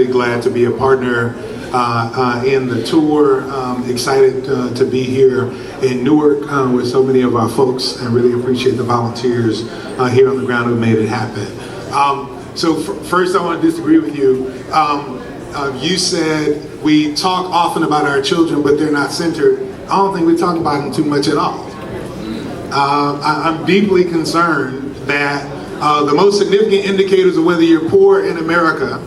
Glad to be a partner in the tour. Excited to be here in Newark with so many of our folks, and really appreciate the volunteers here on the ground who made it happen. First I want to disagree with you. You said we talk often about our children, but they're not centered. I don't think we talk about them too much at all. I'm deeply concerned that the most significant indicators of whether you're poor in America,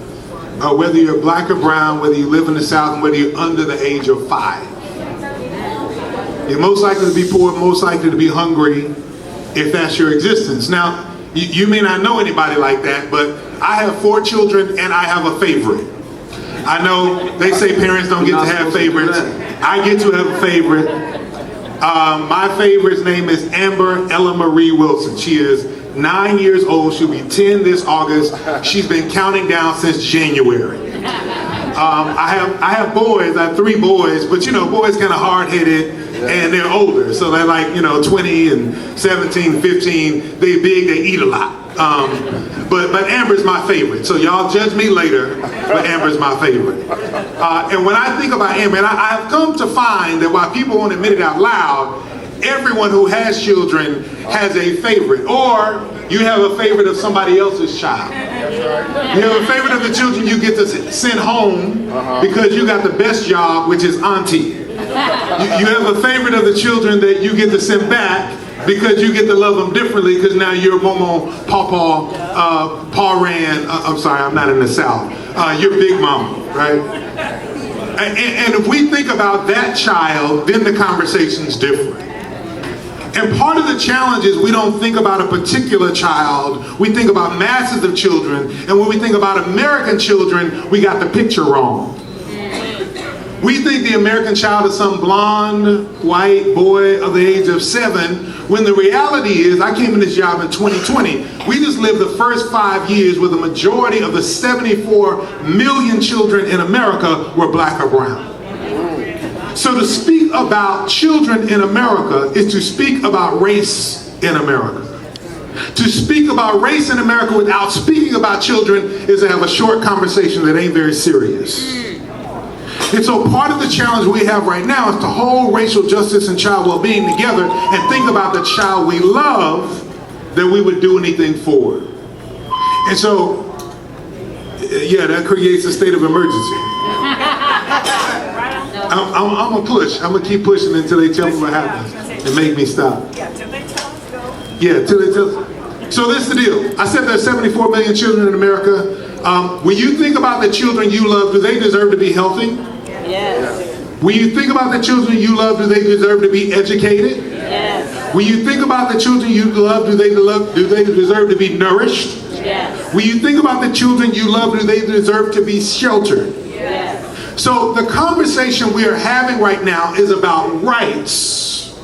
whether you're black or brown, whether you live in the South, and whether you're under the age of 5. You're most likely to be poor, most likely to be hungry, if that's your existence. Now, you may not know anybody like that, but I have 4 children and I have a favorite. I know they say parents don't get to have favorites. I get to have a favorite. My favorite's name is Amber Ella Marie Wilson. She is 9 years old. She'll be 10 this August. She's been counting down since January. I have boys. I have 3 boys, but you know, boys kind of hard-headed and they're older. So they're like, 20 and 17, 15. They big, they eat a lot. But Amber's my favorite. So y'all judge me later, but Amber's my favorite. And when I think about Amber, and I've come to find that while people won't admit it out loud, everyone who has children has a favorite, or you have a favorite of somebody else's child. You have a favorite of the children you get to send home because you got the best job, which is auntie. You have a favorite of the children that you get to send back because you get to love them differently because now you're Momo, Pawpaw, Paw-Ran, I'm sorry, I'm not in the South. You're Big Mama, right? And if we think about that child, then the conversation's different. And part of the challenge is we don't think about a particular child, we think about masses of children, and when we think about American children, we got the picture wrong. We think the American child is some blonde, white boy of the age of 7, when the reality is, I came in this job in 2020, we just lived the first 5 years where the majority of the 74 million children in America were black or brown. So to speak about children in America is to speak about race in America. To speak about race in America without speaking about children is to have a short conversation that ain't very serious. And so part of the challenge we have right now is to hold racial justice and child well-being together and think about the child we love that we would do anything for. And so, yeah, that creates a state of emergency. I'm gonna push. I'm gonna keep pushing until they tell me what happens and make me stop. Yeah, till they tell us go. Yeah, till they tell us. So this is the deal. I said there's 74 million children in America. When you think about the children you love, do they deserve to be healthy? Yes. When you think about the children you love, do they deserve to be educated? Yes. When you think about the children you love, do they deserve to be nourished? Yes. When you think about the children you love, do they deserve to be sheltered? Yes. So the conversation we are having right now is about rights,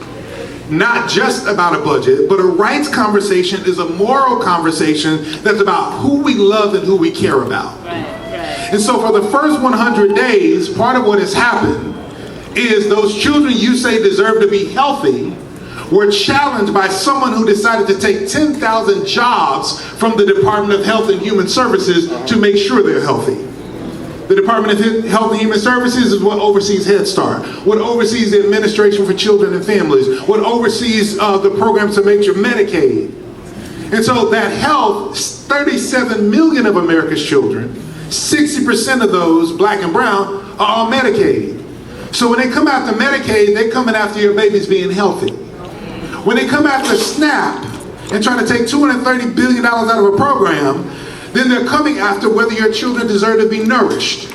not just about a budget, but a rights conversation is a moral conversation that's about who we love and who we care about. And so for the first 100 days, part of what has happened is those children you say deserve to be healthy were challenged by someone who decided to take 10,000 jobs from the Department of Health and Human Services to make sure they're healthy. The Department of Health and Human Services is what oversees Head Start, what oversees the Administration for Children and Families, what oversees the programs to make sure Medicaid. And so that health, 37 million of America's children, 60% of those, black and brown, are on Medicaid. So when they come after Medicaid, they're coming after your babies being healthy. When they come after SNAP and trying to take $230 billion out of a program, then they're coming after whether your children deserve to be nourished.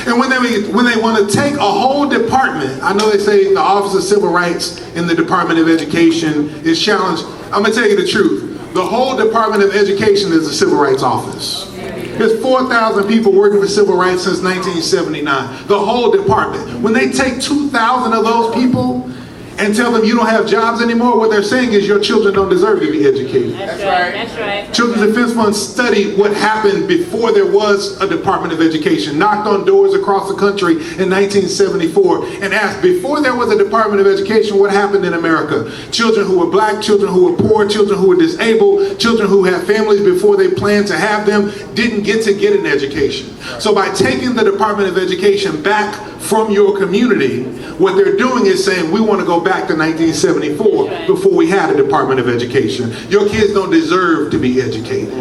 And when they want to take a whole department, I know they say the Office of Civil Rights in the Department of Education is challenged. I'm going to tell you the truth. The whole Department of Education is a civil rights office. There's 4,000 people working for civil rights since 1979. The whole department. When they take 2,000 of those people and tell them you don't have jobs anymore, what they're saying is your children don't deserve to be educated. That's right. That's right. Children's Defense Fund studied what happened before there was a Department of Education, knocked on doors across the country in 1974 and asked, before there was a Department of Education, what happened in America? Children who were black, children who were poor, children who were disabled, children who had families before they planned to have them didn't get an education. So by taking the Department of Education back from your community, what they're doing is saying, we want to go back to 1974 before we had a Department of Education. Your kids don't deserve to be educated.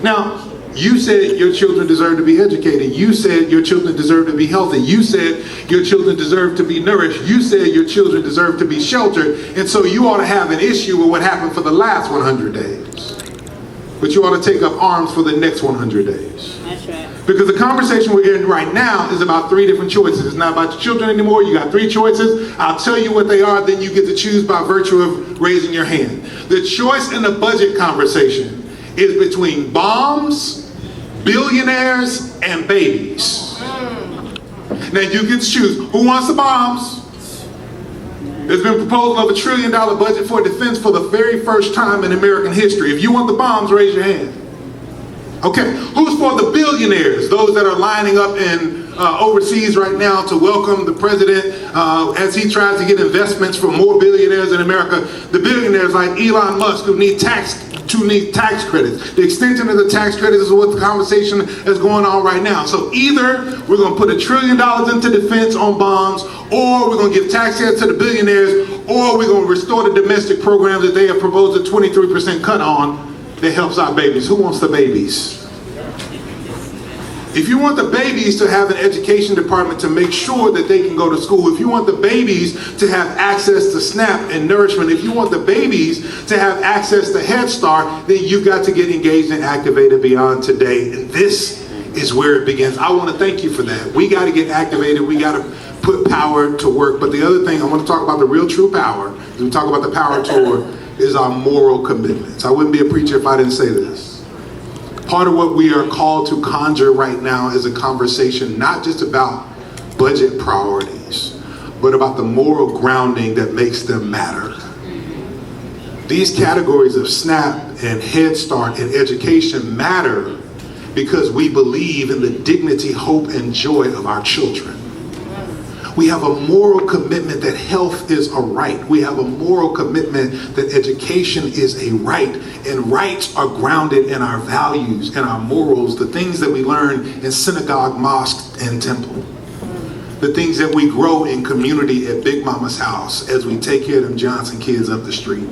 Now, you said your children deserve to be educated. You said your children deserve to be healthy. You said your children deserve to be nourished. You said your children deserve to be sheltered. And so you ought to have an issue with what happened for the last 100 days. But you ought to take up arms for the next 100 days. That's right. Because the conversation we're in right now is about 3 different choices. It's not about your children anymore. You got 3 choices. I'll tell you what they are, then you get to choose by virtue of raising your hand. The choice in the budget conversation is between bombs, billionaires, and babies. Now you get to choose. Who wants the bombs? There's been a proposal of $1 trillion budget for defense for the very first time in American history. If you want the bombs, raise your hand. Okay, who's for the billionaires? Those that are lining up in overseas right now to welcome the president as he tries to get investments from more billionaires in America. The billionaires like Elon Musk who need tax credits. The extension of the tax credits is what the conversation is going on right now. So either we're going to put $1 trillion into defense on bonds, or we're going to give tax credits to the billionaires, or we're going to restore the domestic programs that they have proposed a 23% cut on that helps our babies. Who wants the babies? If you want the babies to have an education department to make sure that they can go to school, if you want the babies to have access to SNAP and nourishment, if you want the babies to have access to Head Start, then you've got to get engaged and activated beyond today. And this is where it begins. I want to thank you for that. We got to get activated. We got to put power to work. But the other thing, I want to talk about the real true power, as we talk about the power tour, is our moral commitments. I wouldn't be a preacher if I didn't say this. Part of what we are called to conjure right now is a conversation not just about budget priorities, but about the moral grounding that makes them matter. These categories of SNAP and Head Start and education matter because we believe in the dignity, hope, and joy of our children. We have a moral commitment that health is a right. We have a moral commitment that education is a right. And rights are grounded in our values and our morals, the things that we learn in synagogue, mosque, and temple. The things that we grow in community at Big Mama's house as we take care of them Johnson kids up the street.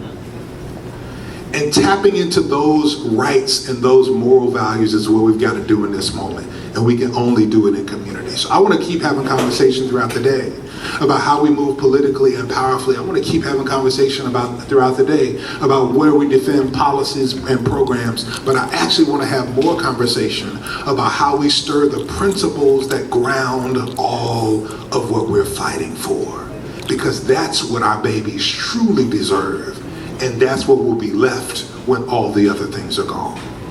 And tapping into those rights and those moral values is what we've got to do in this moment. And we can only do it in community. So I want to keep having conversations throughout the day about how we move politically and powerfully. I want to keep having conversation throughout the day about where we defend policies and programs. But I actually want to have more conversation about how we stir the principles that ground all of what we're fighting for. Because that's what our babies truly deserve. And that's what will be left when all the other things are gone.